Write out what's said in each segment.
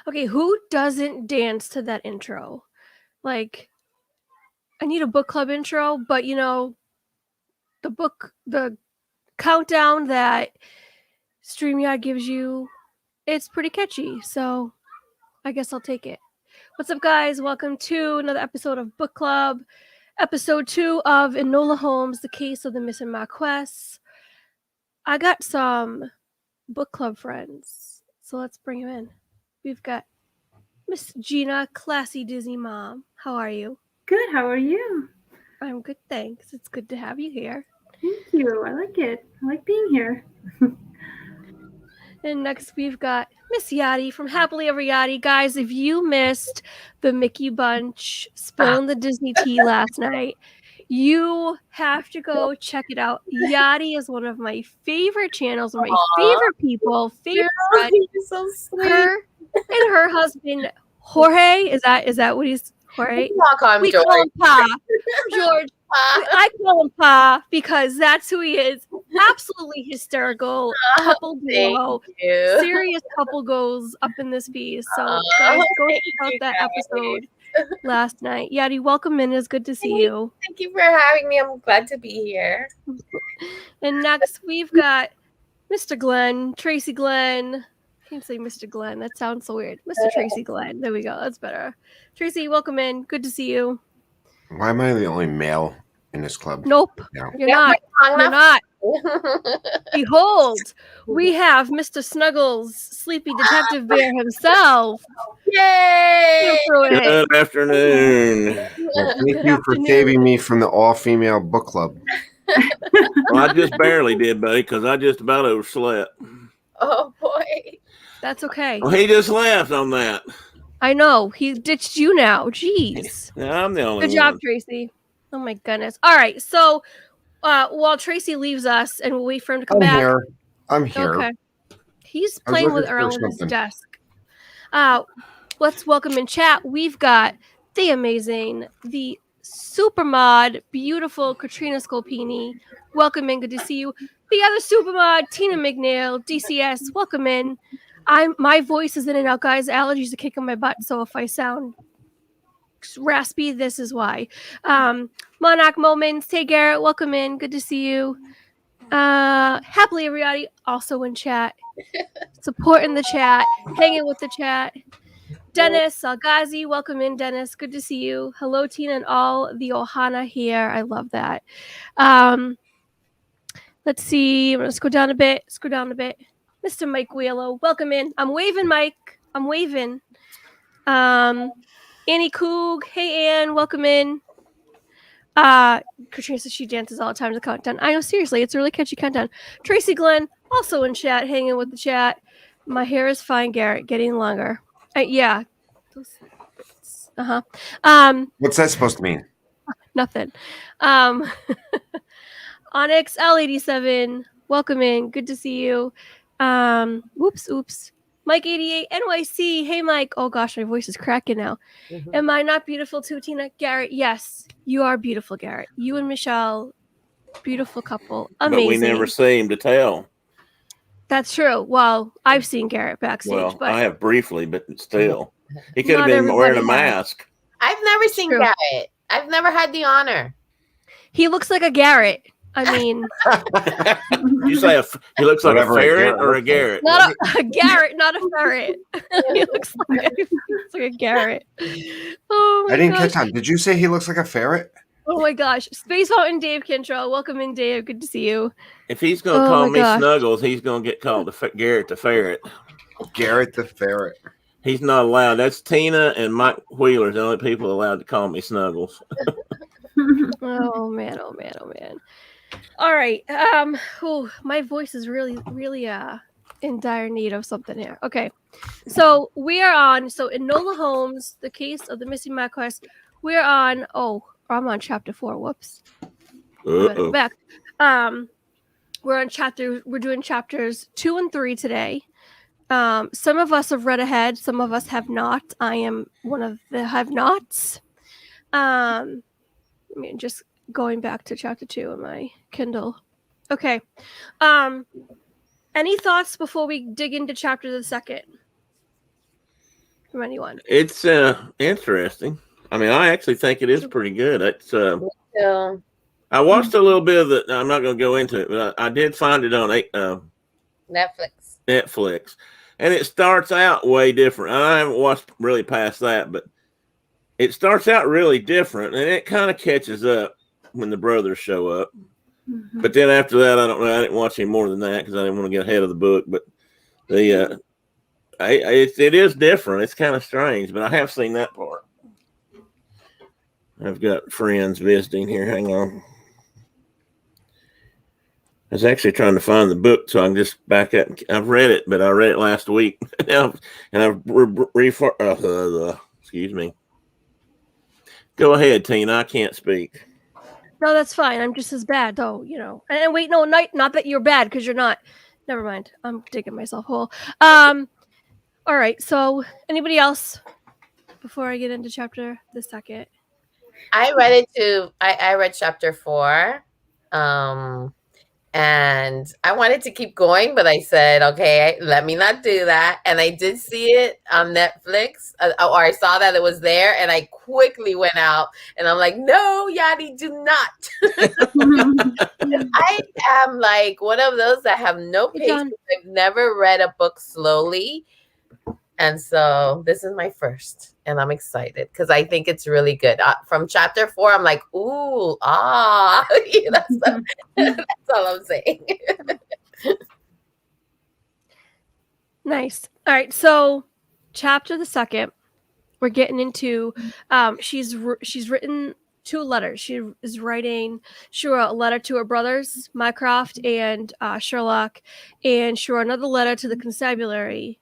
Okay, who doesn't dance to that intro? Like, I need a book club intro, but the countdown that StreamYard gives you, it's pretty catchy. So I guess I'll take it. What's up, guys? Welcome to another episode of Book Club, episode 2 of Enola Holmes, the case of the missing Marquess. I got some book club friends, so let's bring them in. We've got Miss Gina, classy Disney mom. How are you? Good. How are you? I'm good, thanks. It's good to have you here. Thank you. I like it. I like being here. And next we've got Miss Yachty from Happily Ever Yachty. Guys, if you missed the Mickey Bunch spilling the Disney tea last night, you have to go check it out. Yachty is one of my favorite channels, my favorite people, favorite friends. You're so sweet. Her and her husband Jorge. Is that what he's Jorge? We call him Pa. George. I call him Pa because that's who he is. Absolutely hysterical couple duo. Serious couple goes up in this piece. So guys, go check out that episode last night. Yachty, welcome in. It's good to see you. Thank you for having me. I'm glad to be here. And next we've got Mr. Glenn, Tracy Glenn. I can't say Mr. Glenn. That sounds so weird. Mr. Tracy Glenn. There we go. That's better. Tracy, welcome in. Good to see you. Why am I the only male in this club? Nope. No. You're not. You're not. Behold, we have Mr. Snuggles, Sleepy Detective Bear himself. Yay! Good afternoon. Well, thank you for saving me from the all-female book club. Well, I just barely did, buddy, because I just about overslept. Oh, boy. That's okay. Well, he just laughed on that. I know. He ditched you now. Jeez. Yeah, I'm the only Good job, one. Tracy. Oh, my goodness. All right. So while Tracy leaves us and we'll wait for him to come back. I'm here. Okay. He's playing with Earl on his desk. Let's welcome in chat. We've got the amazing, the super mod, beautiful Katrina Scolpini. Welcome in. Good to see you. The other super mod, Tina McNeil, DCS. Welcome in. My voice is in and out, guys. Allergies are kicking my butt, so if I sound raspy, this is why. Monarch Moments, hey Garrett, welcome in. Good to see you. Happily Everybody also in chat. Supporting the chat, hanging with the chat. Dennis Salgazi, welcome in, Dennis. Good to see you. Hello, Tina, and all the Ohana here. I love that. Let's see. Let's go down a bit. Mr. Mike Wheeler, welcome in. I'm waving, Mike. I'm waving. Annie Coog, hey Ann, welcome in. Katrina says she dances all the time to the countdown. I know, seriously, it's a really catchy countdown. Tracy Glenn, also in chat, hanging with the chat. My hair is fine, Garrett, getting longer. Yeah. What's that supposed to mean? Nothing. Onyx L87, welcome in. Good to see you. Oops. Mike 88 NYC. Hey Mike. Oh gosh, my voice is cracking now. Mm-hmm. Am I not beautiful too, Tina? Garrett, yes, you are beautiful, Garrett. You and Michelle, beautiful couple. Amazing. But we never seem to tell. That's true. Well, I've seen Garrett backstage. Well, but I have briefly, but still. He could have been wearing a mask. I've never seen Garrett. I've never had the honor. He looks like a Garrett. I mean, you say he looks like a ferret or a Garrett? Not a Garrett, not a ferret. He looks like a Garrett. Oh my I didn't gosh. catch on. Did you say he looks like a ferret? Oh my gosh. Space Mountain Dave Kintrell. Welcome in, Dave. Good to see you. If he's going to call me Snuggles, he's going to get called Garrett the Ferret. Garrett the Ferret. He's not allowed. That's Tina and Mike Wheeler, the only people allowed to call me Snuggles. Oh man. All right. My voice is really in dire need of something here. Okay. So we are on Enola Holmes, the case of the missing Marquess. We're on I'm on chapter 4. Whoops. Go back. We're doing chapters 2 and 3 today. Some of us have read ahead, some of us have not. I am one of the have-nots. Just going back to chapter 2 on my Kindle. Okay. Any thoughts before we dig into chapter the second? from anyone? It's interesting. I mean, I actually think it is pretty good. It's So, I watched a little bit of it. I'm not going to go into it, but I did find it on Netflix. and it starts out way different. I haven't watched really past that, but it starts out really different, and it kind of catches up when the brothers show up. Mhm. But then after that, I don't know. I didn't watch any more than that because I didn't want to get ahead of the book. But it is different. It's kind of strange, but I have seen that part. I've got friends visiting here. Hang on. I was actually trying to find the book so I can just back up. I've read it, but I read it last week. And I've excuse me. Go ahead, Tina. I can't speak. No, that's fine. I'm just as bad, though, you know. And wait, no, not that you're bad, because you're not. Never mind. I'm digging myself hole. All right. So, anybody else before I get into chapter the second? I read it too. I read chapter 4. And I wanted to keep going, but I said, okay, let me not do that. And I did see it on Netflix, or I saw that it was there, and I quickly went out, and I'm like, no, Yanni, do not. I am like one of those that have no patience. I've never read a book slowly. And so this is my first, and I'm excited because I think it's really good. From chapter 4, I'm like, ooh, that's all I'm saying. Nice. All right. So, chapter the second, we're getting into. She's written 2 letters. She wrote a letter to her brothers, Mycroft and Sherlock, and she wrote another letter to the constabulary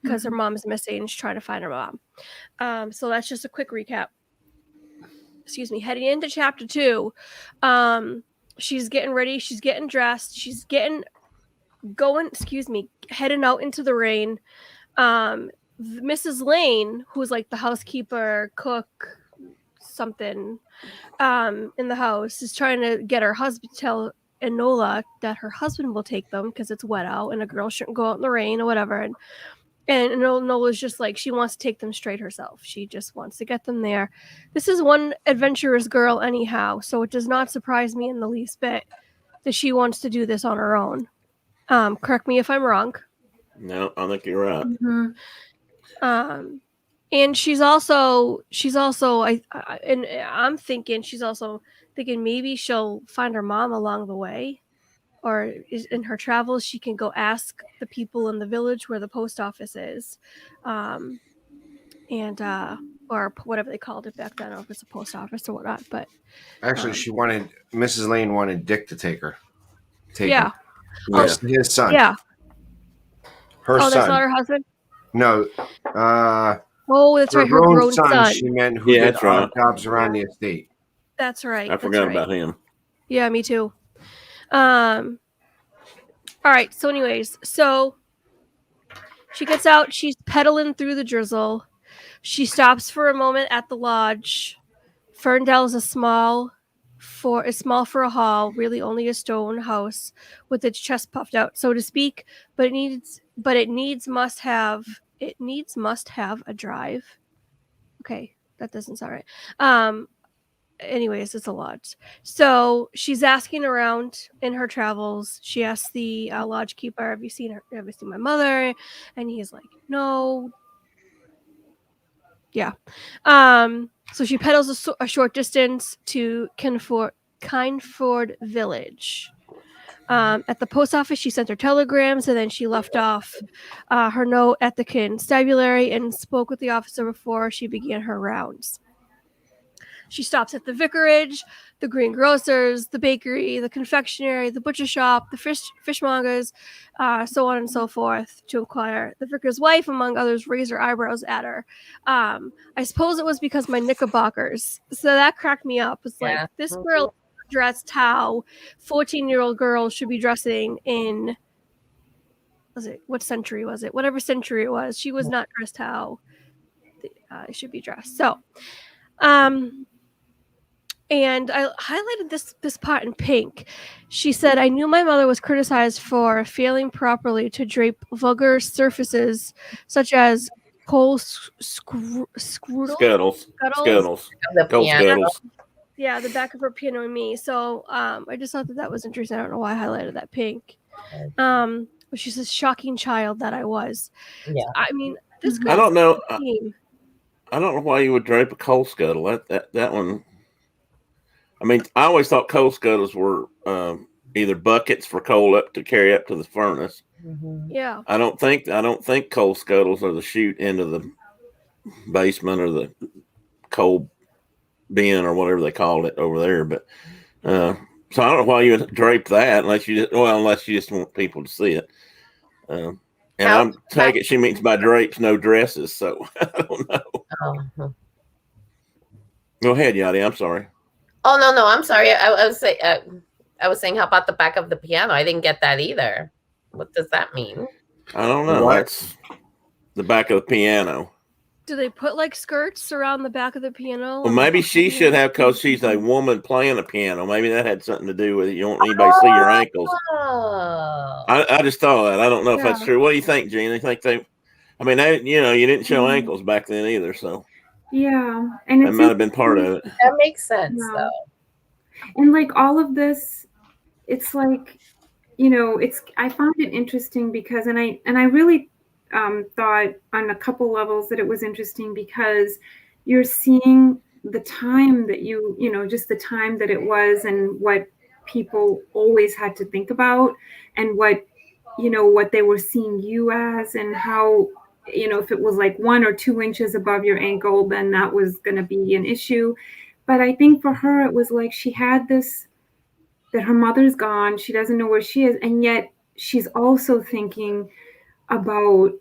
because her mom is missing and she's trying to find her mom. So that's just a quick recap. Excuse me. Heading into chapter 2, she's getting ready. She's getting dressed. She's heading out into the rain. Mrs. Lane, who's like the housekeeper, cook, something, in the house, is trying to get her husband to tell Enola that her husband will take them because it's wet out and a girl shouldn't go out in the rain or whatever. And Enola's just like, she wants to take them straight herself. She just wants to get them there. This is one adventurous girl anyhow, so it does not surprise me in the least bit that she wants to do this on her own. Correct me if I'm wrong. No, I think you're right. Mm-hmm. And she's also I'm thinking she's also thinking maybe she'll find her mom along the way, or in her travels she can go ask the people in the village where the post office is, or whatever they called it back then. I don't know if it's a post office or whatnot, but actually, Mrs. Lane wanted Dick to take her. Yeah. His son. Yeah. Her son. That's not her husband? No. That's right. Her grown son. She meant who did odd jobs around the estate. That's right. I forgot about him. Yeah, me too. All right. So anyways, she gets out. She's pedaling through the drizzle. She stops for a moment at the lodge. Ferndale's is small for a hall, really only a stone house with its chest puffed out, so to speak. But it must have a drive. Okay, that doesn't sound right. Anyways, it's a lodge. So she's asking around in her travels. She asks the lodge keeper, have you seen my mother? And he's like, no. Yeah. So she pedals a short distance to Kindford Village. At the post office, she sent her telegrams, and then she left off her note at the constabulary and spoke with the officer before she began her rounds. She stops at the vicarage, the greengrocer's, the bakery, the confectionery, the butcher shop, the fishmongers, so on and so forth, to inquire. The vicar's wife, among others, raised her eyebrows at her. I suppose it was because my knickerbockers. So that cracked me up. It's like, this girl dressed how 14-year-old girls should be dressing in, what century was it? Whatever century it was. She was not dressed how it should be dressed. So, and I highlighted this part in pink. She said, I knew my mother was criticized for failing properly to drape vulgar surfaces such as Coal Scuttles. The Cold piano. Scuttles. Yeah, the back of her piano and me. So I just thought that was interesting. I don't know why I highlighted that pink. But she's a shocking child that I was. Yeah. I mean, this I don't know. team. I don't know why you would drape a coal scuttle. That one. I mean, I always thought coal scuttles were either buckets for coal up to carry up to the furnace. Mm-hmm. Yeah. I don't think coal scuttles are the chute into the basement or the coal bin or whatever they called it over there. But so I don't know why you would drape that unless you just want people to see it. And I'm taking she means by drapes, no dresses. So I don't know. Oh. Go ahead, Yadi. I'm sorry. Oh no, I'm sorry. I was saying, how about the back of the piano? I didn't get that either. What does that mean? I don't know. What? That's the back of the piano. Do they put like skirts around the back of the piano? Well, maybe she should have because she's a woman playing a piano. Maybe that had something to do with it. You don't want anybody to see your ankles. Oh. I just thought that. I don't know if that's true. What do you think, Gina? You think they? I mean, you didn't show ankles back then either, so Yeah, and that might have been part of it. That makes sense, though. And like all of this, it's like, I found it interesting because, and I really thought on a couple levels that it was interesting because you're seeing the time that just the time that it was and what people always had to think about and what they were seeing you as and how, if it was like 1 or 2 inches above your ankle, then that was going to be an issue. But I think for her, it was like she had this, that her mother's gone. She doesn't know where she is. And yet she's also thinking about,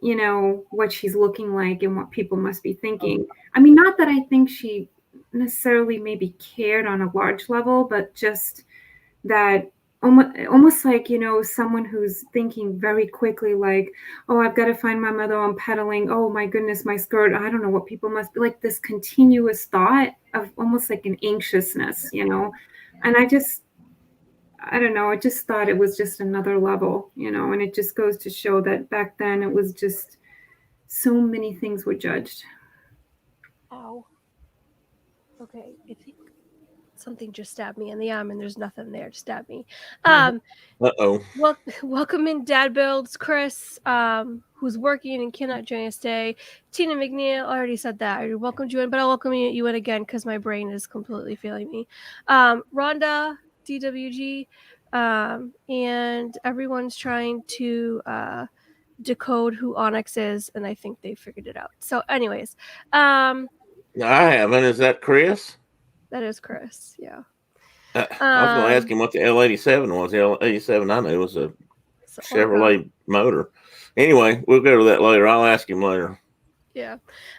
what she's looking like and what people must be thinking. I mean, not that I think she necessarily maybe cared on a large level, but just that almost like, someone who's thinking very quickly, like, oh, I've got to find my mother, I'm pedaling. Oh my goodness, my skirt. I don't know what people must be like, this continuous thought of almost like an anxiousness, and I don't know. I just thought it was just another level, and it just goes to show that back then it was just so many things were judged. Ow. Okay, I think something just stabbed me in the arm and there's nothing there to stab me. Uh-oh. Welcome in Dad Builds, Chris, who's working and cannot join us today. Tina McNeil, I already said that. I welcomed you in, but I'll welcome you in again because my brain is completely failing me. Rhonda, DWG, and everyone's trying to decode who Onyx is, and I think they figured it out. So anyways, I haven't. Is that Chris? That is Chris, yeah. I was going to ask him what the L87 was. The L87 I knew was a Chevrolet motor. Anyway, we'll go to that later. I'll ask him later. Yeah.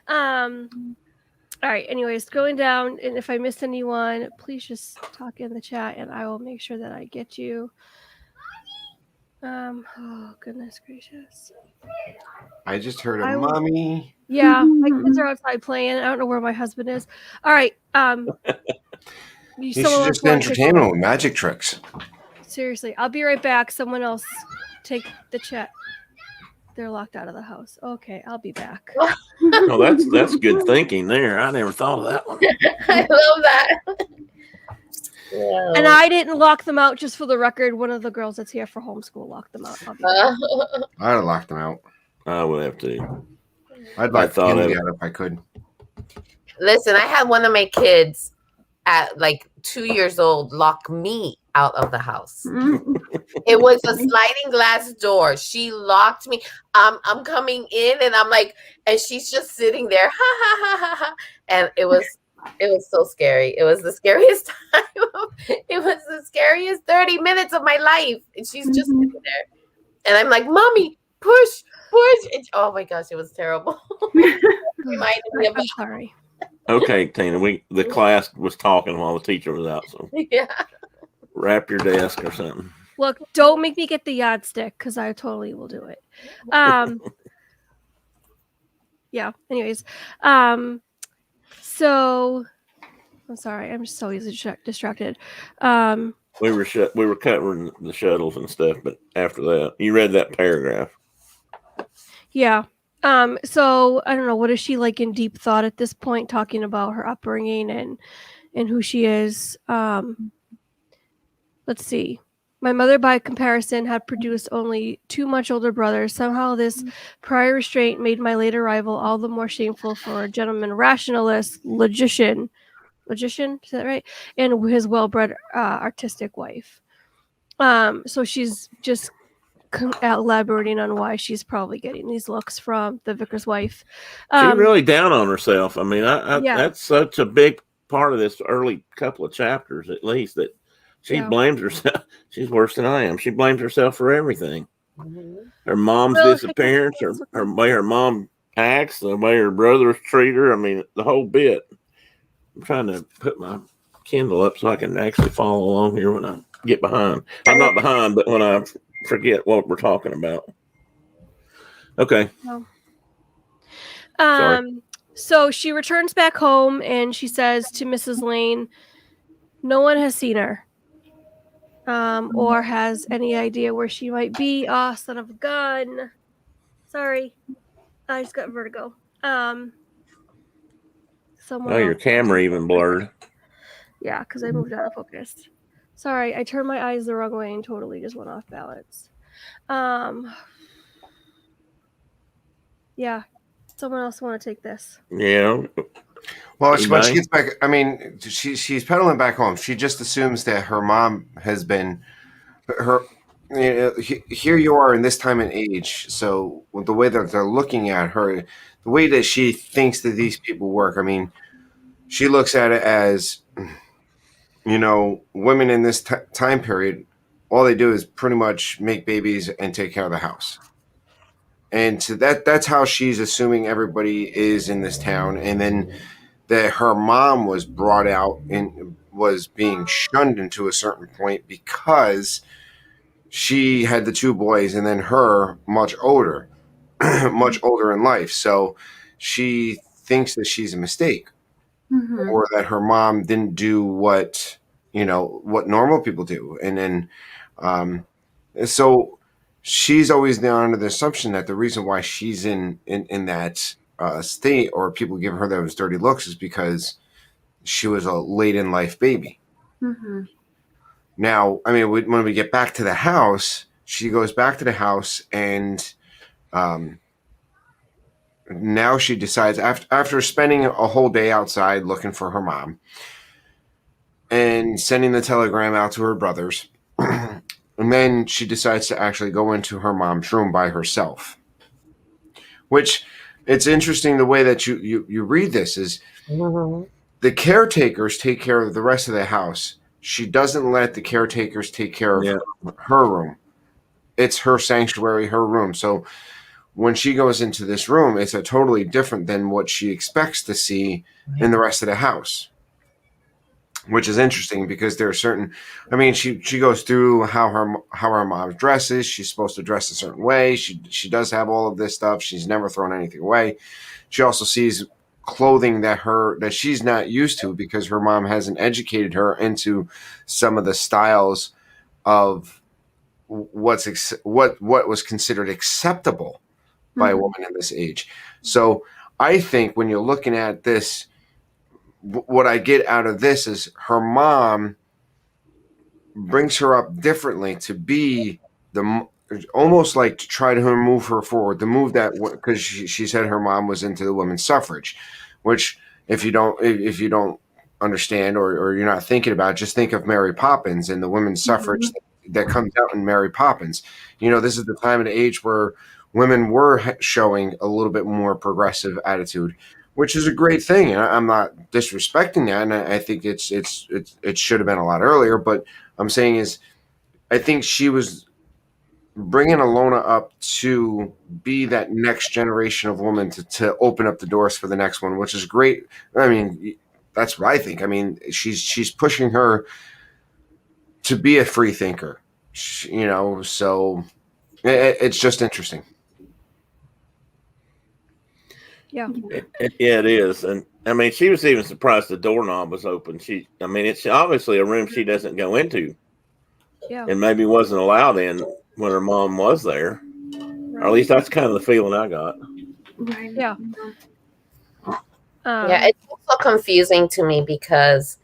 All right. Anyways, going down, and if I missed anyone, please just talk in the chat, and I will make sure that I get you. Oh goodness gracious! I just heard a mommy. Yeah, my kids are outside playing. I don't know where my husband is. All right. You should just entertain him with magic tricks. Seriously, I'll be right back. Someone else take the chat. They're locked out of the house. Okay, I'll be back. Oh, that's good thinking there. I never thought of that one. I love that. Yeah. And I didn't lock them out, just for the record. One of the girls that's here for homeschool locked them out. I'd have locked them out. I would have to. I'd like to get out if I could. Listen, I had one of my kids at like 2 years old lock me out of the house. It was a sliding glass door. She locked me. I'm coming in and I'm like, and she's just sitting there. Ha ha ha ha ha. And it was so scary. It was the scariest time. It was the scariest 30 minutes of my life. And she's just sitting there. And I'm like, Mommy, push. And, oh my gosh, it was terrible. Reminded me of. I'm sorry. Okay, Tina, the class was talking while the teacher was out, so yeah. Wrap your desk or something. Look, don't make me get the yardstick because I totally will do it. Yeah. Anyways, so I'm sorry, I'm just so easily distracted. We were covering the shuttles and stuff, but after that, you read that paragraph. Yeah. So I don't know, what is she like in deep thought at this point, talking about her upbringing and who she is? Let's see. My mother, by comparison, had produced only 2 much older brothers. Somehow this prior restraint made my late arrival all the more shameful for a gentleman rationalist, logician, is that right? And his well-bred artistic wife. So she's just elaborating on why she's probably getting these looks from the vicar's wife. She's really down on herself. I mean, Yeah. that's such a big part of this early couple of chapters, at least, that she blames herself. She's worse than I am. She blames herself for everything. Her mom's disappearance, her way her mom acts, the way her brothers treat her. I mean, the whole bit. I'm trying to put my Kindle up so I can actually follow along here when I get behind. I'm not behind, but when I forget what we're talking about. Okay. So she returns back home and she says to Mrs. Lane, no one has seen her. Or has any idea where she might be. Oh, son of a gun. Sorry. I just got vertigo. Your camera even blurred. Yeah, because I moved out of focus. Sorry, I turned my eyes the wrong way and totally just went off balance. Yeah. Someone else want to take this? Yeah. Well, when she gets back, I mean, she's pedaling back home. She just assumes that her mom has been her. You know, here you are in this time and age. So the way that they're looking at her, the way that she thinks that these people work, I mean, she looks at it as, you know, women in this time period, all they do is pretty much make babies and take care of the house. And so that's how she's assuming everybody is in this town. And then that her mom was brought out and was being shunned into a certain point because she had the 2 boys and then her much older in life. So she thinks that she's a mistake or that her mom didn't do what normal people do. And then, so she's always under the assumption that the reason why she's in that state or people give her those dirty looks is because she was a late in life baby. Now, I mean, when we get back to the house, she goes back to the house and now she decides after spending a whole day outside looking for her mom and sending the telegram out to her brothers, and then she decides to actually go into her mom's room by herself. Which, it's interesting the way that you read this is the caretakers take care of the rest of the house. She doesn't let the caretakers take care of her room. It's her sanctuary, her room. So when she goes into this room, it's a totally different than what she expects to see in the rest of the house. Which is interesting because there are certain, I mean, she goes through how her mom dresses. She's supposed to dress a certain way. She does have all of this stuff. She's never thrown anything away. She also sees clothing that she's not used to because her mom hasn't educated her into some of the styles of what was considered acceptable by a woman in this age. So I think when you're looking at this, what I get out of this is her mom brings her up differently to be almost like to try to move her forward, to move that, because she said her mom was into the women's suffrage, which if you don't understand or you're not thinking about, just think of Mary Poppins and the women's suffrage that comes out in Mary Poppins. You know, this is the time and age where women were showing a little bit more progressive attitude, which is a great thing. And I'm not disrespecting that. And I think it should have been a lot earlier, but I'm saying is I think she was bringing Enola up to be that next generation of woman to open up the doors for the next one, which is great. I mean, that's what I think. I mean, she's pushing her to be a free thinker, you know, so it's just interesting. Yeah. It is. And I mean, she was even surprised the doorknob was open. It's obviously a room she doesn't go into. Yeah. And maybe wasn't allowed in when her mom was there. Or at least that's kind of the feeling I got. Right. Yeah. Yeah, it's also confusing to me because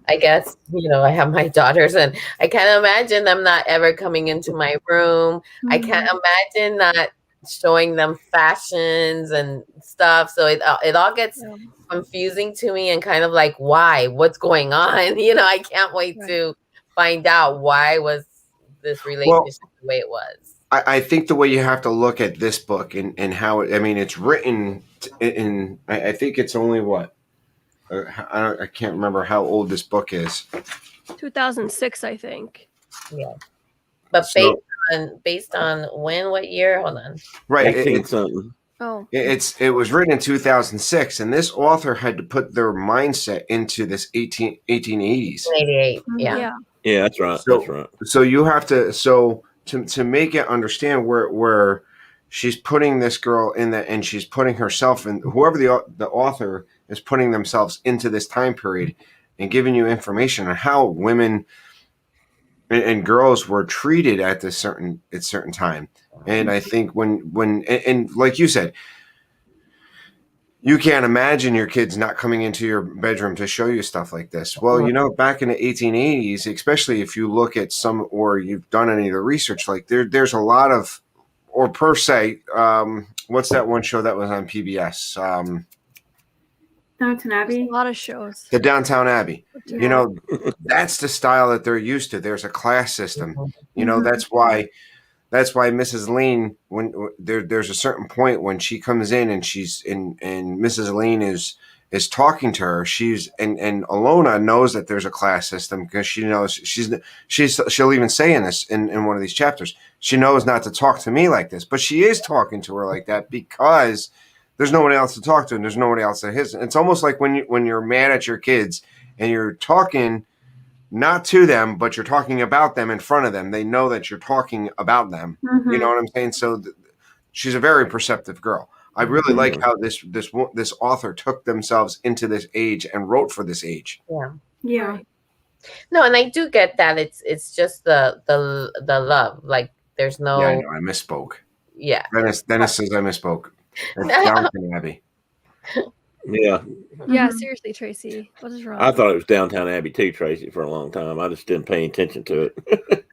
I guess, I have my daughters and I can't imagine them not ever coming into my room. I can't imagine not showing them fashions and stuff. So it all gets confusing to me and kind of like, why? What's going on? I can't wait to find out why was this relationship the way it was. I think the way you have to look at this book and how it's written in I think it's only what I can't remember how old this book is. 2006, I think. Yeah, but based on what year? Hold on. Right, it's something. Oh, it was written in 2006, and this author had to put their mindset into this 1880s. 88. Yeah. Yeah, that's right. So, that's right. So you have to make it understand where she's putting this girl in that, and she's putting herself in, whoever the author is putting themselves into this time period and giving you information on how women and girls were treated at this certain time. And I think when like you said, you can't imagine your kids not coming into your bedroom to show you stuff like this. Well, back in the 1880s, especially if you look at or you've done any of the research, like there's a lot of, or per se, what's that one show that was on PBS? Downton Abbey. A lot of shows. The Downton Abbey. Yeah. That's the style that they're used to. There's a class system. That's why Mrs. Lean, when there's a certain point when she comes in and and Mrs. Lean is talking to her, and Alona knows that there's a class system because she knows she'll even say in this in one of these chapters, she knows not to talk to me like this, but she is talking to her like that because there's nobody else to talk to and there's nobody else that his. It's almost like when you're mad at your kids and you're talking not to them, but you're talking about them in front of them. They know that you're talking about them. You know what I'm saying? So she's a very perceptive girl. I really like how this author took themselves into this age and wrote for this age. Yeah. Right. No, and I do get that. It's just the love. Like there's no. Yeah, I know. I misspoke. Yeah. Dennis says I misspoke. It's Downton Abbey. Yeah. Yeah, seriously, Tracy. What is wrong? I thought it was Downton Abbey too, Tracy, for a long time. I just didn't pay attention to it.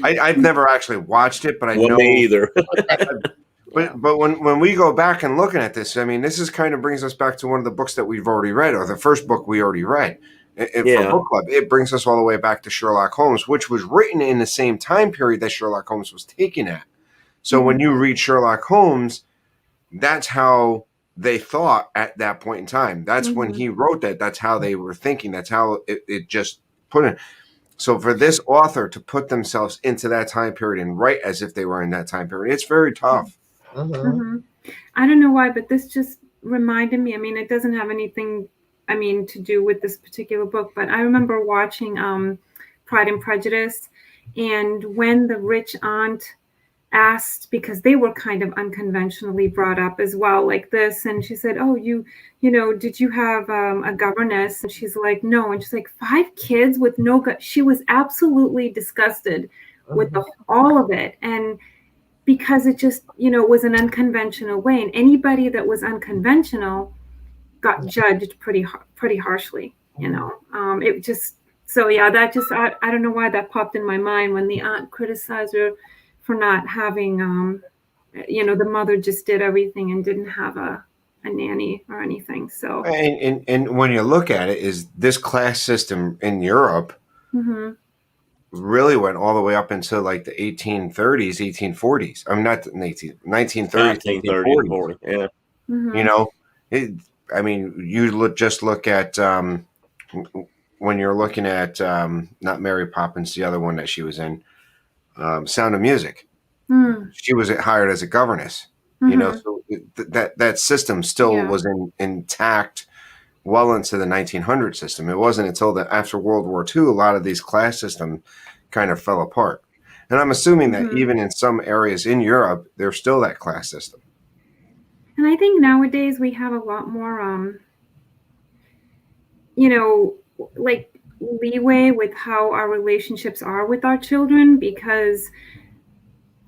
I've never actually watched it, but I know. Me either. But when we go back and looking at this, this is kind of brings us back to one of the books that we've already read, or the first book we already read. For book club, it brings us all the way back to Sherlock Holmes, which was written in the same time period that Sherlock Holmes was taken at. So when you read Sherlock Holmes, that's how they thought at that point in time. That's when he wrote that. That's how they were thinking. That's how it just put in. So for this author to put themselves into that time period and write as if they were in that time period, it's very tough. I don't know why, but this just reminded me. It doesn't have anything, to do with this particular book, but I remember watching Pride and Prejudice, and when the rich aunt asked, because they were kind of unconventionally brought up as well, like this, and she said, "Oh, did you have a governess?" And she's like, "No," and she's like, 5 kids with no she was absolutely disgusted with all of it, and because it just was an unconventional way, and anybody that was unconventional got judged pretty harshly. It just, so yeah, that just I don't know why that popped in my mind when the aunt criticized her for not having, the mother just did everything and didn't have a nanny or anything. So and when you look at it, is this class system in Europe really went all the way up into like the 1830s, 1840s. I'm not 1930s, 1840s. Yeah. You look at when you're looking at not Mary Poppins, the other one that she was in, Sound of Music. She was hired as a governess. So that system still was intact well into the 1900 system. It wasn't until after World War II, a lot of these class systems kind of fell apart. And I'm assuming that even in some areas in Europe, there's still that class system. And I think nowadays we have a lot more, like leeway with how our relationships are with our children, because,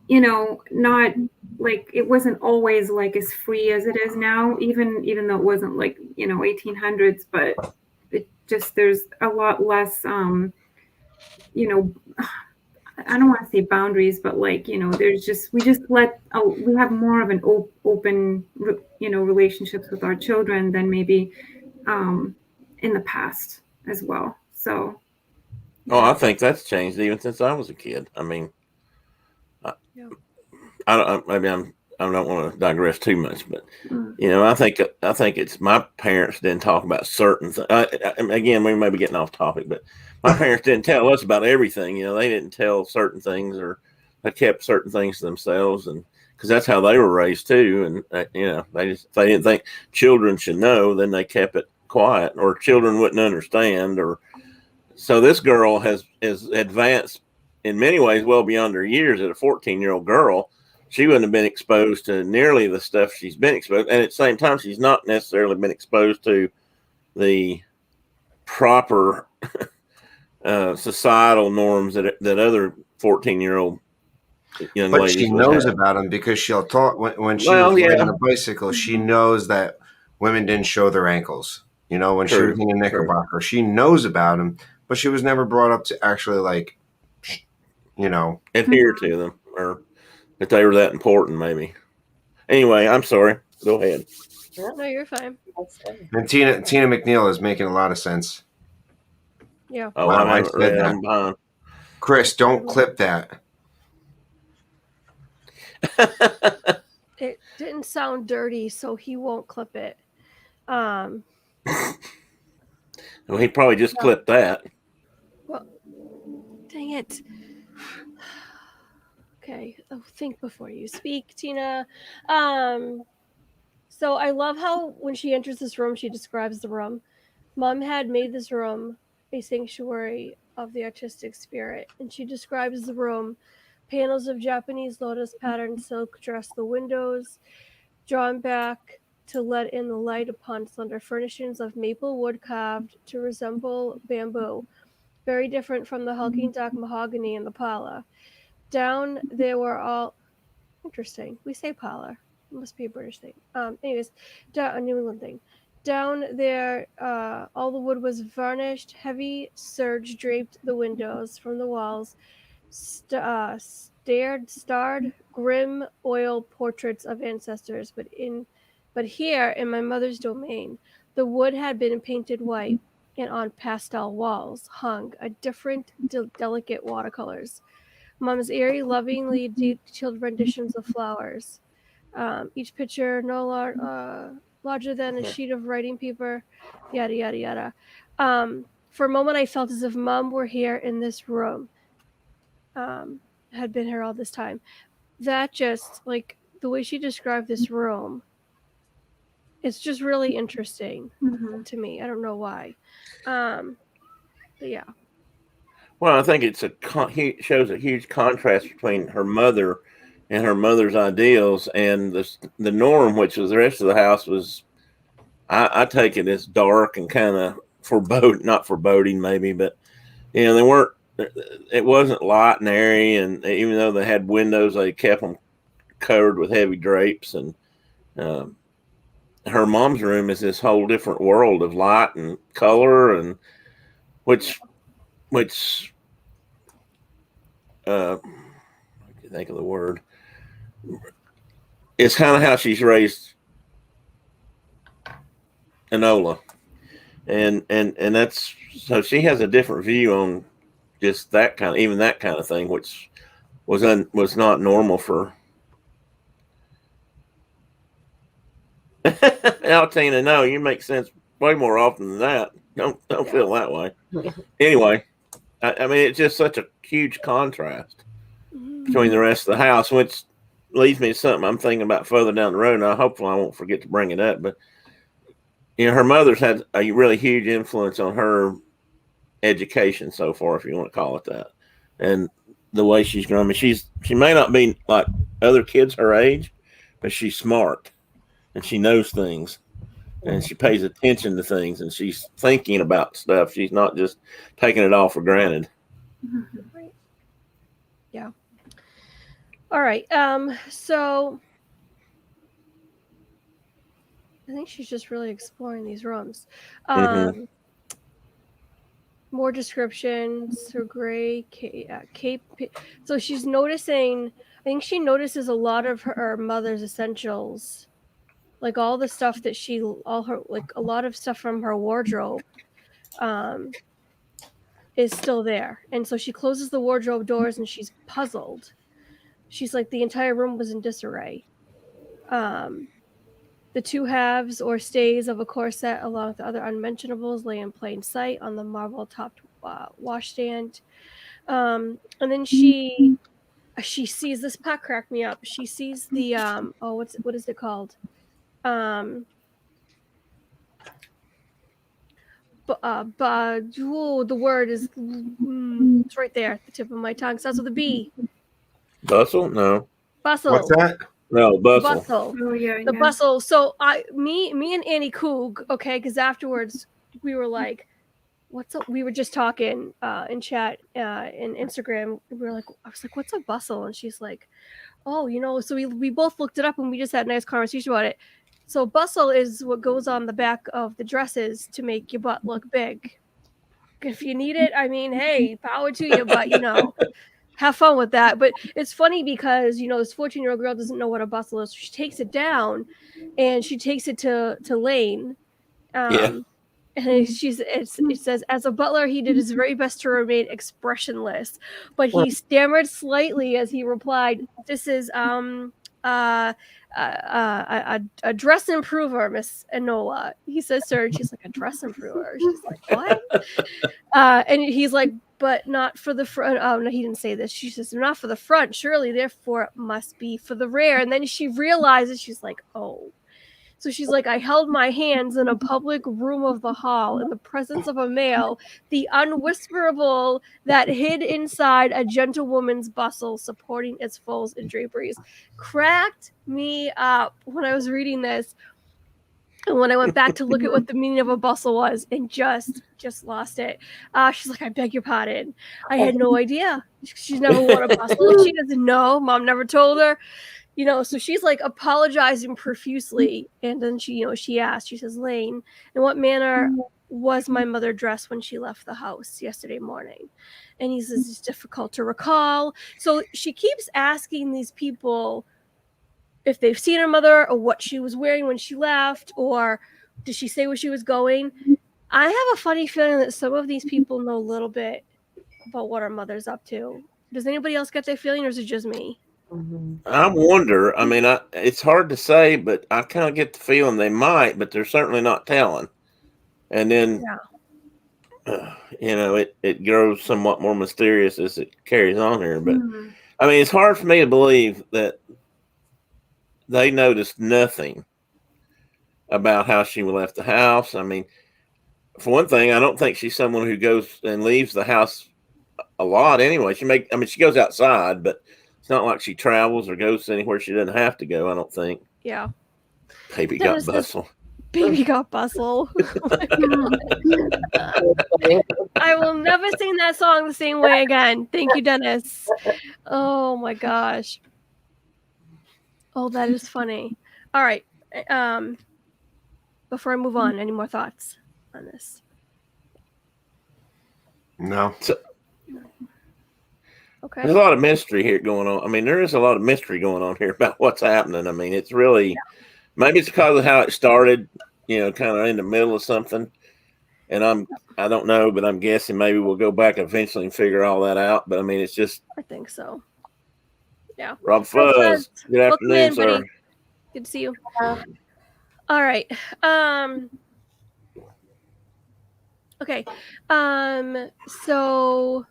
not like it wasn't always like as free as it is now, even though it wasn't like 1800s, but it just there's a lot less you know I don't want to say boundaries, but like there's just we have more of an open relationships with our children than maybe in the past as well. So I think that's changed even since I was a kid. I mean, I don't maybe I don't want to digress too much, but I think it's my parents didn't talk about certain things. Again, we may be getting off topic, but my parents didn't tell us about everything. They didn't tell certain things, or they kept certain things to themselves, and because that's how they were raised too. And if they didn't think children should know, then they kept it quiet, or children wouldn't understand. Or so this girl is advanced in many ways, well beyond her years. As a 14-year-old girl, she wouldn't have been exposed to nearly the stuff she's been exposed. And at the same time, she's not necessarily been exposed to the proper societal norms that other 14-year-old young ladies. But she knows about them because she'll talk when she was riding a bicycle. She knows that women didn't show their ankles. When she was in a knickerbocker, she knows about them, but she was never brought up to actually adhere to them, or if they were that important, maybe. Anyway, I'm sorry. Go ahead. No, you're fine. And Tina McNeil is making a lot of sense. Yeah. Oh, I haven't read that. I'm behind. Chris, don't clip that. It didn't sound dirty, so he won't clip it. Well, he probably just clipped that. Well, dang it. Okay. Oh, think before you speak, Tina. So I love how when she enters this room, she describes the room. Mom had made this room a sanctuary of the artistic spirit, and she describes the room. Panels of Japanese lotus pattern silk dress the windows, drawn back to let in the light upon slender furnishings of maple wood carved to resemble bamboo, very different from the hulking dark mahogany in the parlor. Down there were all interesting. We say parlor. It must be a British thing. Anyways, a New England thing. Down there, all the wood was varnished. Heavy serge draped the windows from the walls. Starred grim oil portraits of ancestors, but here in my mother's domain, the wood had been painted white, and on pastel walls hung a different delicate watercolors. Mom's airy, lovingly detailed renditions of flowers. Each picture no larger than a sheet of writing paper, yada yada yada. For a moment, I felt as if Mom were here in this room. Had been here all this time. That just, like, the way she described this room, it's just really interesting to me. I don't know why. But yeah. Well, I think it shows a huge contrast between her mother and her mother's ideals and the norm, which was the rest of the house was, I take it as dark and kind of not foreboding maybe, but they weren't. It wasn't light and airy, and even though they had windows, they kept them covered with heavy drapes. And her mom's room is this whole different world of light and color, and which I can't think of the word. It's kind of how she's raised Enola, and that's so she has a different view on just that kind of thing, which was not normal for. Now, Tina, no, you make sense way more often than that. Don't feel that way. Anyway, I mean, it's just such a huge contrast between the rest of the house, which leads me to something I'm thinking about further down the road. Now, hopefully, I won't forget to bring it up. But her mother's had a really huge influence on her education so far, if you want to call it that, and the way she's grown. I mean, she may not be like other kids her age, but she's smart and she knows things and she pays attention to things and she's thinking about stuff. She's not just taking it all for granted. Right. Yeah. All right. So I think she's just really exploring these rooms. Mhm. More descriptions. Her gray cape. So she's noticing. I think she notices a lot of her mother's essentials, like all the stuff that like a lot of stuff from her wardrobe, is still there. And so she closes the wardrobe doors and she's puzzled. She's like, the entire room was in disarray. The two halves or stays of a corset, along with the other unmentionables, lay in plain sight on the marble-topped washstand. And then she sees this part cracked me up. She sees the what is it called? The word is it's right there at the tip of my tongue. Starts with a B. Bustle? No. Bustle. What's that? No, bustle. Bustle. Oh yeah, The bustle. So me and Annie Coog, okay, because afterwards we were like, what's up? We were just talking in chat in Instagram. We were like, I was like, what's a bustle? And she's like, oh, so we both looked it up and we just had a nice conversation about it. So bustle is what goes on the back of the dresses to make your butt look big. If you need it, I mean, hey, power to you, but have fun with that. But it's funny because this 14-year-old girl doesn't know what a bustle is. So she takes it down and she takes it to Lane. Yeah. And it says, as a butler, he did his very best to remain expressionless, but he stammered slightly as he replied, "This is a dress improver, Miss Enola." He says, "Sir," and she's like, "A dress improver?" She's like, "What?" And he's like, "But not for the front." Oh no, he didn't say this. She says, "Not for the front. Surely, therefore, it must be for the rear." And then she realizes, she's like, "Oh." So she's like, I held my hands in a public room of the hall in the presence of a male, the unwhisperable that hid inside a gentlewoman's bustle supporting its folds and draperies. Cracked me up when I was reading this. And when I went back to look at what the meaning of a bustle was and just lost it. She's like, I beg your pardon. I had no idea. She's never worn a bustle. She doesn't know. Mom never told her. So she's like apologizing profusely. And then she asked, she says, Lane, in what manner was my mother dressed when she left the house yesterday morning? And he says, it's difficult to recall. So she keeps asking these people if they've seen her mother or what she was wearing when she left, or did she say where she was going? I have a funny feeling that some of these people know a little bit about what our mother's up to. Does anybody else get that feeling, or is it just me? I wonder. I mean, it's hard to say, but I kind of get the feeling they might, but they're certainly not telling. And then, it grows somewhat more mysterious as it carries on here. But I mean, it's hard for me to believe that they noticed nothing about how she left the house. I mean, for one thing, I don't think she's someone who goes and leaves the house a lot anyway. She goes outside, but it's not like she travels or goes anywhere she doesn't have to go, I don't think. Yeah. Baby got bustle. Baby got bustle. I will never sing that song the same way again. Thank you, Dennis. Oh my gosh. Oh, that is funny. All right. Before I move on, any more thoughts on this? No. Okay. There's a lot of mystery here going on. I mean, there is a lot of mystery going on here about what's happening. I mean, it's really, maybe it's because of how it started, kind of in the middle of something. And I don't know, but I'm guessing maybe we'll go back eventually and figure all that out. But I mean, it's just. I think so. Yeah. Rob Fuzz. Good afternoon, sir. Buddy. Good to see you. All right. Okay. So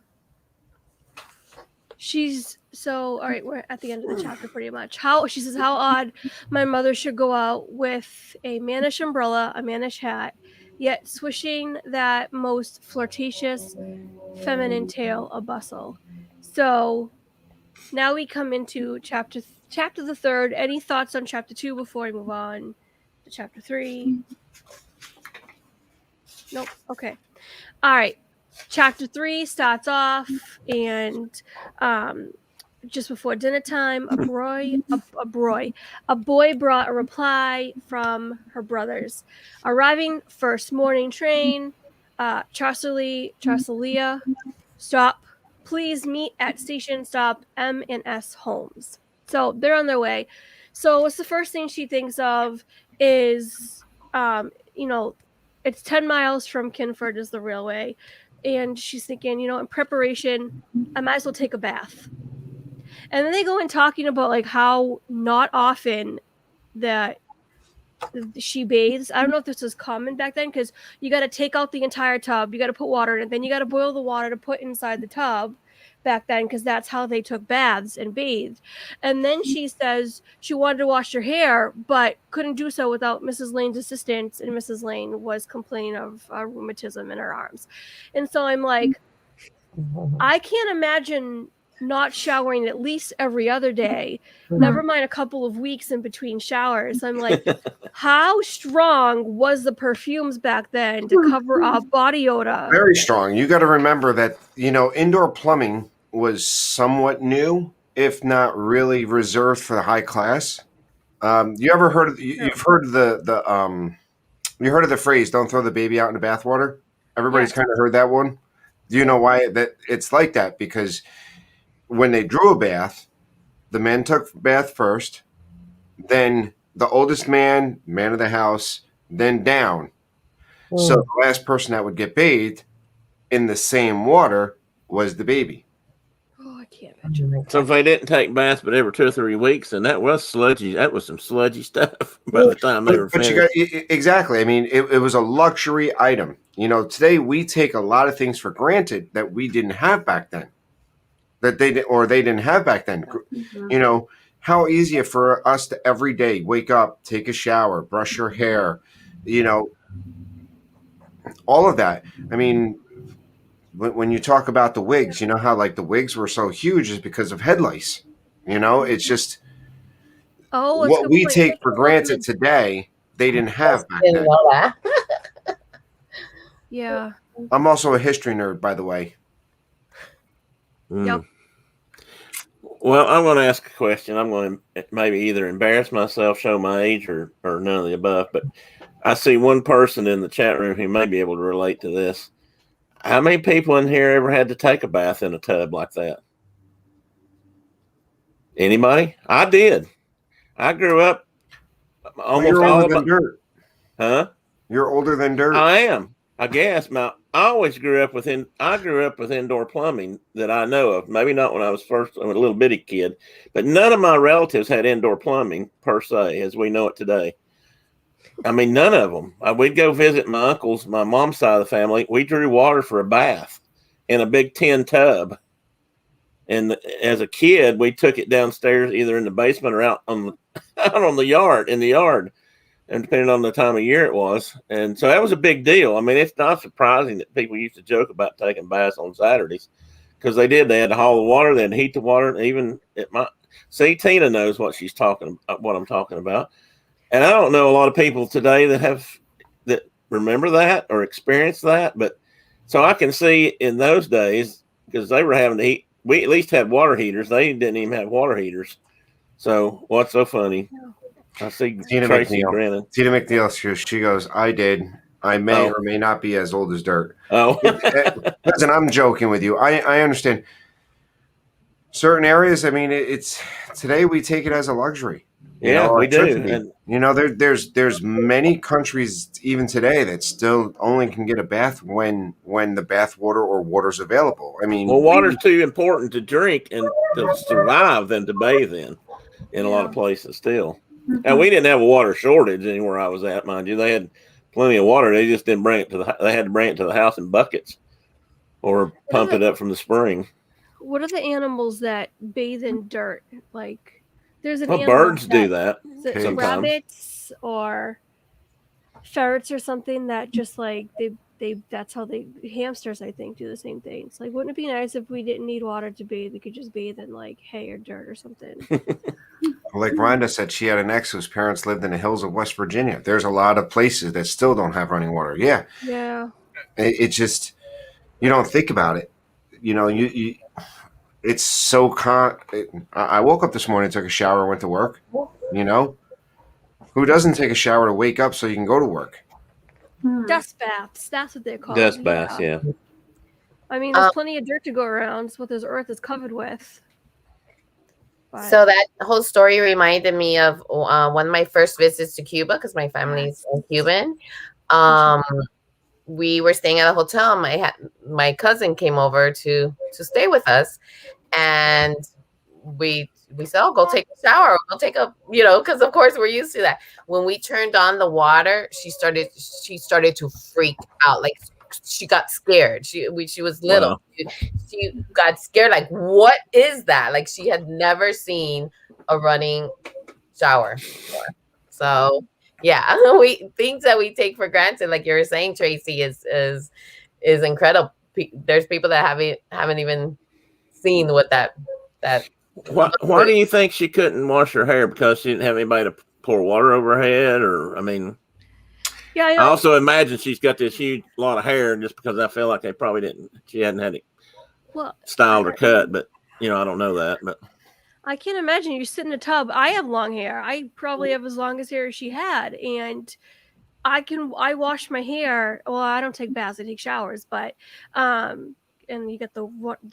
all right, we're at the end of the chapter pretty much. She says, how odd my mother should go out with a mannish umbrella, a mannish hat, yet swishing that most flirtatious feminine tale, a bustle. So now we come into chapter the third. Any thoughts on chapter 2 before I move on to chapter 3? Nope. Okay. All right. Chapter 3 starts off, and just before dinner time, a boy brought a reply from her brothers. Arriving first morning train, Charcelia, stop. Please meet at station stop M&S Holmes. So they're on their way. So what's the first thing she thinks of is, it's 10 miles from Kinford is the railway. And she's thinking, in preparation, I might as well take a bath. And then they go in talking about like how not often that she bathes. I don't know if this was common back then because you got to take out the entire tub, you got to put water in it, then you got to boil the water to put inside the tub back then because that's how they took baths and bathed. And then she says she wanted to wash her hair but couldn't do so without Mrs. Lane's assistance, and Mrs. Lane was complaining of rheumatism in her arms. And so I'm like, I can't imagine not showering at least every other day, never mind a couple of weeks in between showers. I'm like, how strong was the perfumes back then to cover up body odor? Very strong. You got to remember that, indoor plumbing was somewhat new, if not really reserved for the high class. You ever heard you've heard of you heard of the phrase, don't throw the baby out in the bathwater? Everybody's kind of heard that one. Do you know why that it's like that? Because when they drew a bath, the men took bath first, then the oldest man of the house, then down. So the last person that would get bathed in the same water was the baby. Oh, I can't imagine. So if they didn't take baths but every 2 or 3 weeks, and that was sludgy. That was some sludgy stuff by the time they were finished. Exactly. I mean, it was a luxury item. Today we take a lot of things for granted that we didn't have back then. That they didn't have back then. Mm-hmm. How easy for us to every day wake up, take a shower, brush your hair, all of that. I mean, when you talk about the wigs, how like the wigs were so huge is because of head lice. It's just what we take for granted today, they didn't have back then. Yeah. I'm also a history nerd, by the way. Yep. Well, I'm going to ask a question. I'm going to maybe either embarrass myself, show my age, or none of the above. But I see one person in the chat room who may be able to relate to this. How many people in here ever had to take a bath in a tub like that? Anybody? I did. I grew up almost all about dirt. Huh? You're older than dirt. I am. I guess. I always grew up with indoor plumbing that I know of. Maybe not when I was a little bitty kid, but none of my relatives had indoor plumbing per se, as we know it today. I mean, none of them. We'd go visit my uncles, my mom's side of the family. We drew water for a bath in a big tin tub. And as a kid, we took it downstairs, either in the basement or out on the yard, in the yard, and depending on the time of year it was. And so that was a big deal. I mean, it's not surprising that people used to joke about taking baths on Saturdays, because they did. They had to haul the water, they had to heat the water, and even Tina knows what I'm talking about. And I don't know a lot of people today that remember that or experience that, but so I can see in those days, because they were having to heat. We at least had water heaters. They didn't even have water heaters. So what's so funny? I see Tina Tracy grinning. Tina McNeil, she goes, I did. I may or may not be as old as dirt. Oh. Listen, I'm joking with you. I understand. Certain areas, I mean, it's today we take it as a luxury. We do. And there's many countries even today that still only can get a bath when the bath water or water's available. I mean, water's too important to drink and to survive than to bathe in a lot of places still. Mm-hmm. And we didn't have a water shortage anywhere I was at, mind you. They had plenty of water. They just didn't bring it they had to bring it to the house in buckets or pump it up from the spring. What are the animals that bathe in dirt? Like, there's birds do that. Is it rabbits or ferrets or something that just like they that's how hamsters, I think, do the same thing. It's like, wouldn't it be nice if we didn't need water to bathe? We could just bathe in like hay or dirt or something. Like Rhonda said, she had an ex whose parents lived in the hills of West Virginia. There's a lot of places that still don't have running water. Yeah. Yeah. It just, you don't think about it. it's so I woke up this morning, took a shower, went to work. You know, who doesn't take a shower to wake up so you can go to work? Dust baths. That's what they're called. Dust baths, yeah. I mean, there's plenty of dirt to go around. It's what this earth is covered with. But. So that whole story reminded me of one of my first visits to Cuba, because my family's Cuban. We were staying at a hotel. My cousin came over to stay with us, and we said, "Oh, go take a shower. Go take a," because of course we're used to that. When we turned on the water, she started to freak out. Like, she got scared. She was little. Wow. She got scared. Like, what is that? Like, she had never seen a running shower before. So yeah, things that we take for granted, like you were saying, Tracy, is incredible. There's people that haven't even seen what that. Why do you think she couldn't wash her hair? Because she didn't have anybody to pour water over her head, or I mean. Yeah, I also imagine she's got this huge lot of hair, just because I feel like she hadn't had it styled or cut, but I don't know that. But I can't imagine you sit in a tub. I have long hair. I probably have as long as hair as she had, and I wash my hair. Well, I don't take baths; I take showers, but and you get the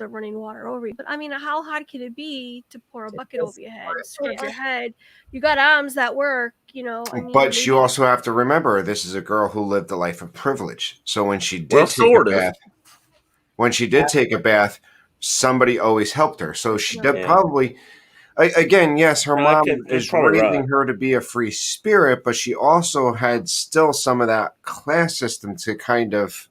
running water over you. But I mean, how hard can it be to pour a bucket over your head, scrub your head? You got arms that work, I mean, but you also have to remember, this is a girl who lived a life of privilege. So when she did take a bath, somebody always helped her. So she did probably. Again, yes, her mom is raising her to be a free spirit, but she also had still some of that class system to kind of.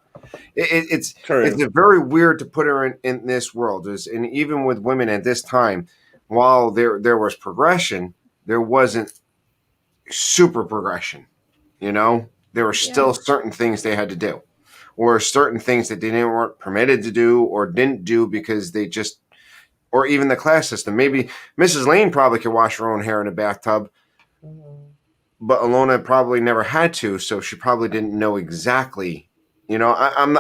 It's very weird to put her in this world. And even with women at this time, while there was progression, there wasn't super progression. There were still certain things they had to do, or certain things that they weren't permitted to do or didn't do because they just, or even the class system. Maybe Mrs. Lane probably could wash her own hair in a bathtub, but Ilona probably never had to, so she probably didn't know exactly. I'm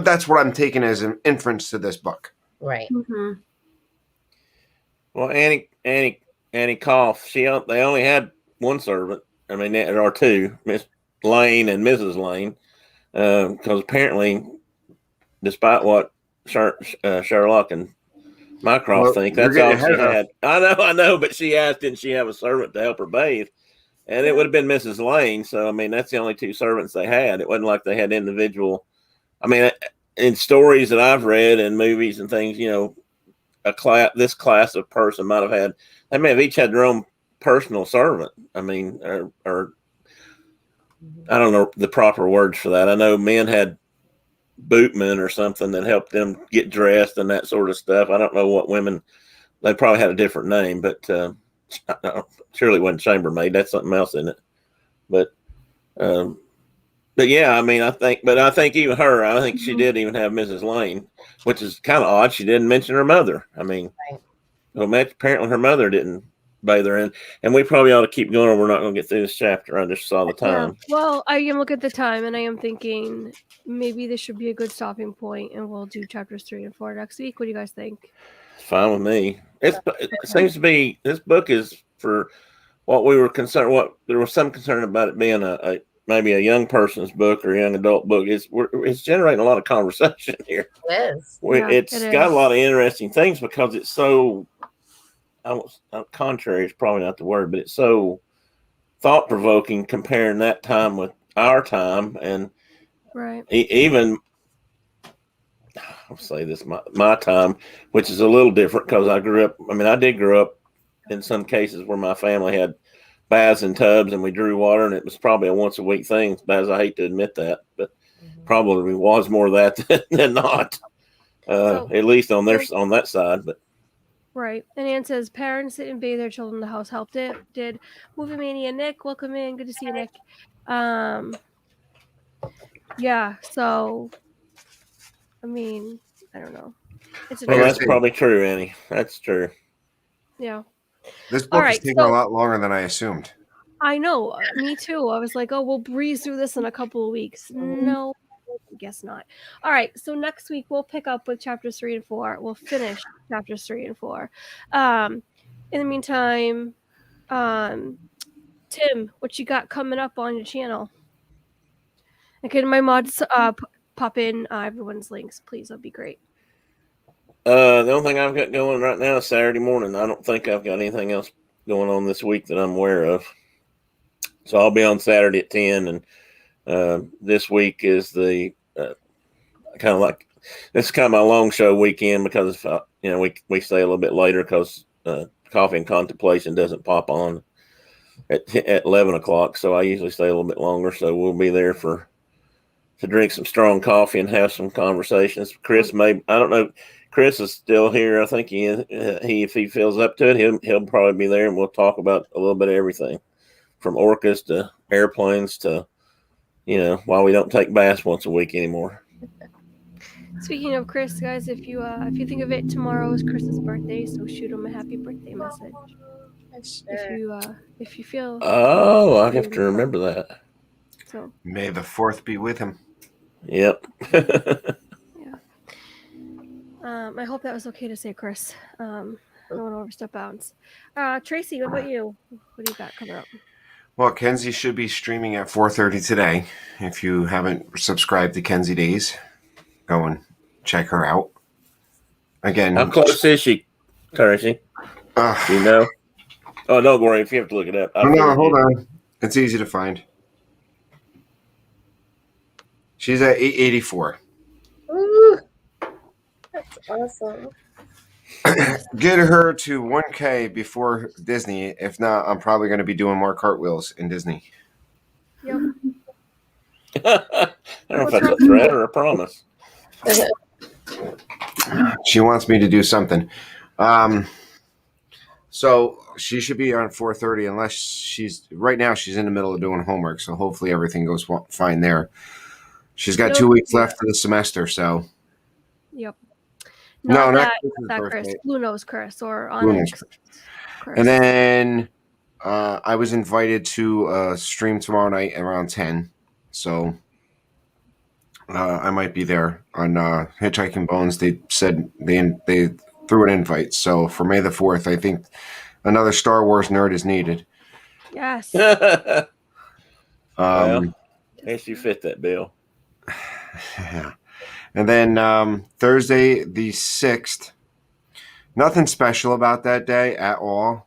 that's what I'm taking as an inference to this book. Right. Mm-hmm. Well, Annie Koff, they only had one servant. I mean, or two, Miss Lane and Mrs. Lane, because apparently, despite what Sherlock and Mycroft think, that's all she had. I know, but she asked, didn't she have a servant to help her bathe? And it would have been Mrs. Lane. So, I mean, that's the only two servants they had. It wasn't like they had individual. I mean, in stories that I've read and movies and things, this class of person might have had, they may have each had their own personal servant. I mean, or I don't know the proper words for that. I know men had bootmen or something that helped them get dressed and that sort of stuff. I don't know what women, they probably had a different name, but surely it wasn't chambermaid. That's something else, isn't it? But yeah, I mean, I think even her, I think she did even have Mrs. Lane, which is kind of odd. She didn't mention her mother. I mean, well, apparently her mother didn't bathe her in, and we probably ought to keep going, or we're not going to get through this chapter. I just saw the time. Yeah. Well, I am looking at the time, and I am thinking maybe this should be a good stopping point, and we'll do chapters 3 and 4 next week. What do you guys think? It's fine with me. It seems to be, this book is for what we were concerned. What there was some concern about it being maybe a young person's book or a young adult book. It's generating a lot of conversation here. It is. It's got a lot of interesting things because it's so. Contrary is probably not the word, but it's so thought provoking comparing that time with our time, and even I'll say this, my time, which is a little different because I grew up. I mean, I did grow up in some cases where my family had baths and tubs, and we drew water, and it was probably a once a week thing. As I hate to admit that, but probably was more of that than not. At least on that side, but. Right. And Ann says, parents didn't bathe their children in the house. Helped it. Did. Movie Mania Nick, welcome in. Good to see you, Nick. Yeah, so, I mean, I don't know. That's probably true, Annie. That's true. Yeah. This book is taking a lot longer than I assumed. I know. Me too. I was like, oh, we'll breeze through this in a couple of weeks. No, guess not. All right, so next week we'll pick up with chapters 3 and 4. We'll finish chapters 3 and 4. In the meantime, Tim, what you got coming up on your channel? And can my mods pop in everyone's links, please? That'd be great. The only thing I've got going right now is Saturday morning. I don't think I've got anything else going on this week that I'm aware of. So I'll be on Saturday at 10, and this week is the kind of like, this is kind of my long show weekend because we stay a little bit later because Coffee and Contemplation doesn't pop on at 11 o'clock. So I usually stay a little bit longer. So we'll be there to drink some strong coffee and have some conversations. Chris I don't know. Chris is still here. I think he if he feels up to it, he'll probably be there, and we'll talk about a little bit of everything, from orcas to airplanes to, why we don't take baths once a week anymore. Speaking of Chris, guys, if you think of it, tomorrow is Chris's birthday, so shoot him a happy birthday message. Sure. If you feel. Oh, I have to remember that. So May the 4th be with him. Yep. Yeah. I hope that was okay to say, Chris. I don't want to overstep bounds. Tracy, what about you? What do you got coming up? Well, Kenzie should be streaming at 4:30 today. If you haven't subscribed to Kenzie Days, go and check her out. Again, how close is she, Tracy? Do you know? Oh, don't worry if you have to look it up. No, hold on. It's easy to find. She's at 884. Ooh, that's awesome. Get her to 1K before Disney. If not, I'm probably going to be doing more cartwheels in Disney. Yep. I don't know if that's a threat or a promise. She wants me to do something. So she should be on 4:30 unless right now she's in the middle of doing homework. So hopefully everything goes fine there. She's got 2 weeks left of the semester. So. Yep. Not Chris. Luno's Chris or Onyx. Chris. And then I was invited to a stream tomorrow night around 10. So I might be there on Hitchhiking Bones. They said they threw an invite. So for May the 4th, I think another Star Wars nerd is needed. Yes. Well, guess you fit that bill. Yeah. And then Thursday the 6th, nothing special about that day at all.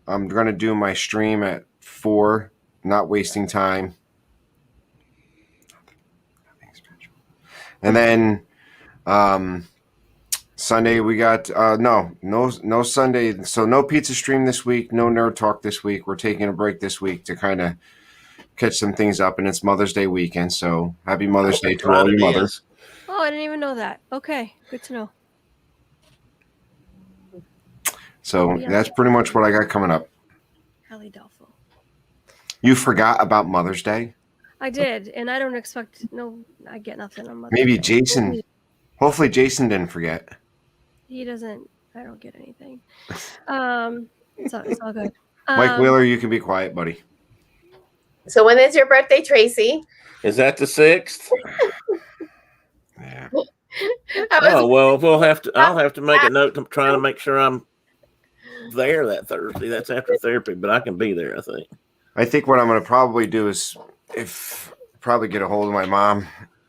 I'm going to do my stream at 4, not wasting time. Nothing special. And then Sunday we got no Sunday, so no pizza stream this week, no nerd talk this week. We're taking a break this week to kind of catch some things up, and it's Mother's Day weekend, so happy Mother's Day to all your mothers. Oh, I didn't even know that. Okay, good to know. So that's pretty much what I got coming up. Hallie Delpho. You forgot about Mother's Day? I did, and I don't expect I get nothing on Mother's Maybe Day. Jason. Hopefully Jason didn't forget. He doesn't. I don't get anything. It's all good. Mike Wheeler, you can be quiet, buddy. So when is your birthday, Tracy? Is that the 6th? Yeah. Well, I'll have to make a note to try to make sure I'm there that Thursday. That's after therapy, but I can be there, I think. I think what I'm going to probably do is probably get a hold of my mom,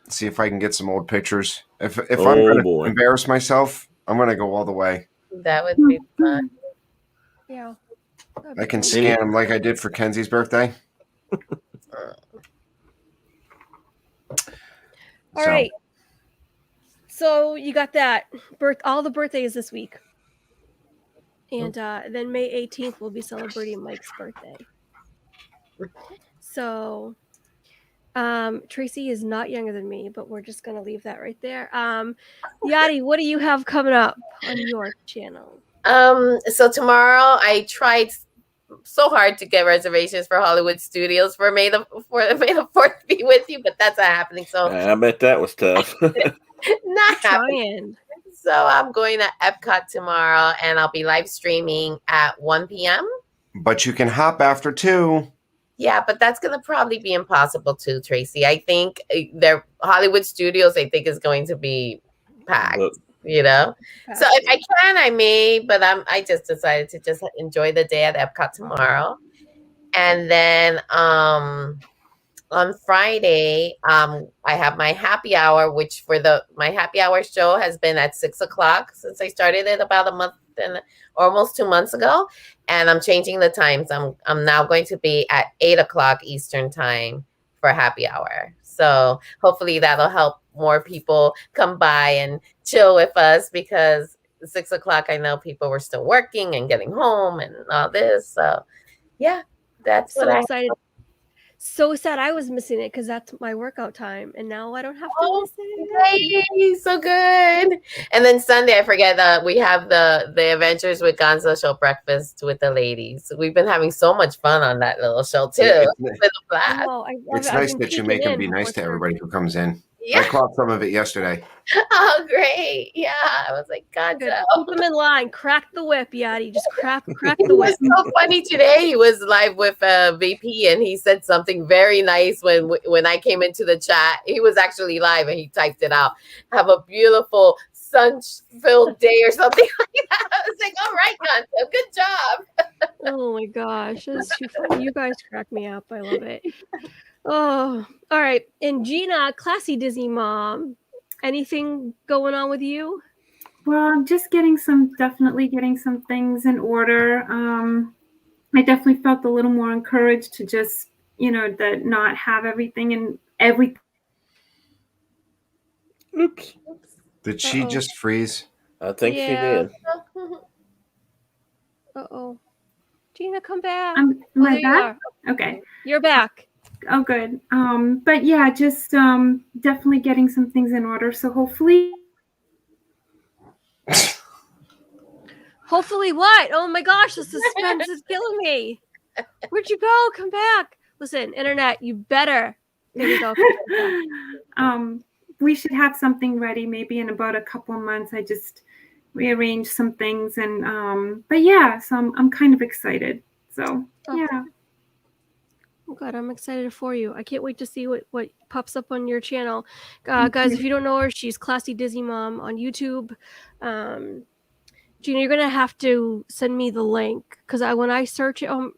see if I can get some old pictures. If I'm going to embarrass myself, I'm going to go all the way. That would be fun. Yeah. I can scan them like I did for Kenzie's birthday. All right. So you got that all the birthdays this week. And then May 18th, we'll be celebrating Mike's birthday. So Tracy is not younger than me, but we're just going to leave that right there. Yadi, what do you have coming up on your channel? So tomorrow I tried so hard to get reservations for Hollywood Studios for May the 4th be with you, but that's not happening. So I bet that was tough. Not happening. So I'm going to Epcot tomorrow, and I'll be live streaming at 1 p.m. But you can hop after 2. Yeah, but that's going to probably be impossible too, Tracy. I think their Hollywood studios, I think, is going to be packed. You know, so if I can, I may, but I just decided to just enjoy the day at Epcot tomorrow, and then on Friday, I have my happy hour, which my happy hour show has been at 6:00 since I started it about a month and almost 2 months ago, and I'm changing the times. I'm now going to be at 8:00 Eastern time for happy hour. So hopefully that'll help more people come by and chill with us, because 6:00 I know people were still working and getting home and all this. So yeah, that's so what excited. So sad I was missing it, because that's my workout time, and now I don't have to miss it. Yay, so good. And then Sunday, I forget, we have the Adventures with Gonzo show breakfast with the ladies. We've been having so much fun on that little show too. It's been a blast. It's nice that you make them be nice to everybody who comes in. Yeah. I caught some of it yesterday. Oh, great. Yeah. I was like, God, keep them in line. Crack the whip, Yadi. Just crack the whip. It was so funny today. He was live with VP, and he said something very nice when I came into the chat. He was actually live, and he typed it out. Have a beautiful sun-filled day or something like that. I was like, all right, Gonzo, good job. Oh my gosh. This is too funny. You guys crack me up. I love it. Oh, all right. And Gina, classy Disney mom, anything going on with you? Well, I'm just definitely getting some things in order. I definitely felt a little more encouraged to just, that not have everything and everything. Oops. Did she just freeze? I think she did. Uh-oh. Gina, come back. Am I back? Okay. You're back. Oh, good. But yeah, just definitely getting some things in order. So hopefully. Hopefully what? Oh my gosh, the suspense is killing me. Where'd you go? Come back. Listen, internet, you better. There we go. We should have something ready maybe in about a couple of months. I just rearranged some things, and but yeah, so I'm kind of excited. So yeah. Oh God, I'm excited for you. I can't wait to see what pops up on your channel. Guys, if you don't know her, she's Classy Disney Mom on YouTube. Gina, you're going to have to send me the link, because when I search it, I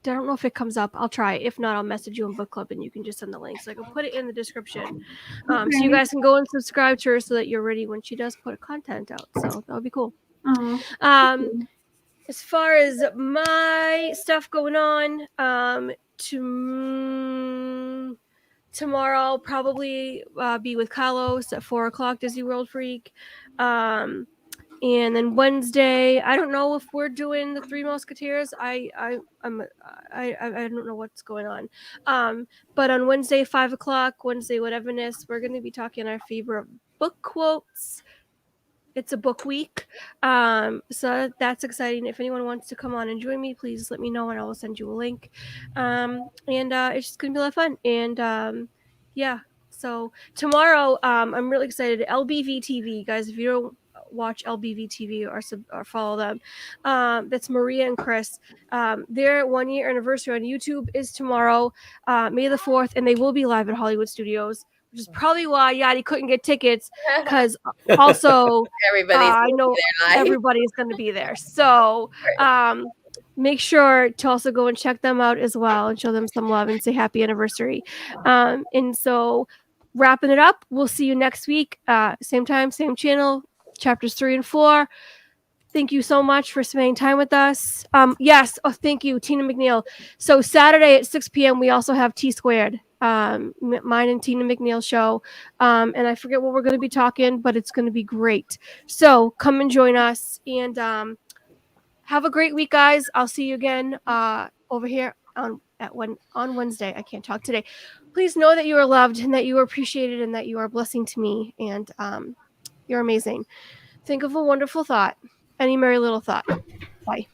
don't know if it comes up. I'll try. If not, I'll message you on Book Club, and you can just send the link. So I can put it in the description. So you guys can go and subscribe to her so that you're ready when she does put content out. So that would be cool. As far as my stuff going on, tomorrow I'll probably be with Carlos at 4:00 Disney World Freak. And then Wednesday, I don't know if we're doing the Three Musketeers. I don't know what's going on. But on Wednesday, 5:00, Wednesday whateverness, we're going to be talking our favorite book quotes. It's a book week. So that's exciting. If anyone wants to come on and join me, please let me know, and I will send you a link. And it's just going to be a lot of fun. And yeah, so tomorrow, I'm really excited. LBV TV, guys, if you don't watch LBV TV or follow them, that's Maria and Chris. Their 1-year anniversary on YouTube is tomorrow, May the 4th, and they will be live at Hollywood Studios, which is probably why Yadi couldn't get tickets, because also I know everybody's going to be there. So make sure to also go and check them out as well and show them some love and say happy anniversary. And so wrapping it up, we'll see you next week. Same time, same channel, chapters 3 and 4. Thank you so much for spending time with us. Yes. Oh, thank you, Tina McNeil. So Saturday at 6 p.m., we also have T Squared, mine and Tina McNeil show. And I forget what we're going to be talking, but it's going to be great. So come and join us, and have a great week, guys. I'll see you again over here on Wednesday. I can't talk today. Please know that you are loved and that you are appreciated and that you are a blessing to me, and you're amazing. Think of a wonderful thought. Any merry little thought. Bye.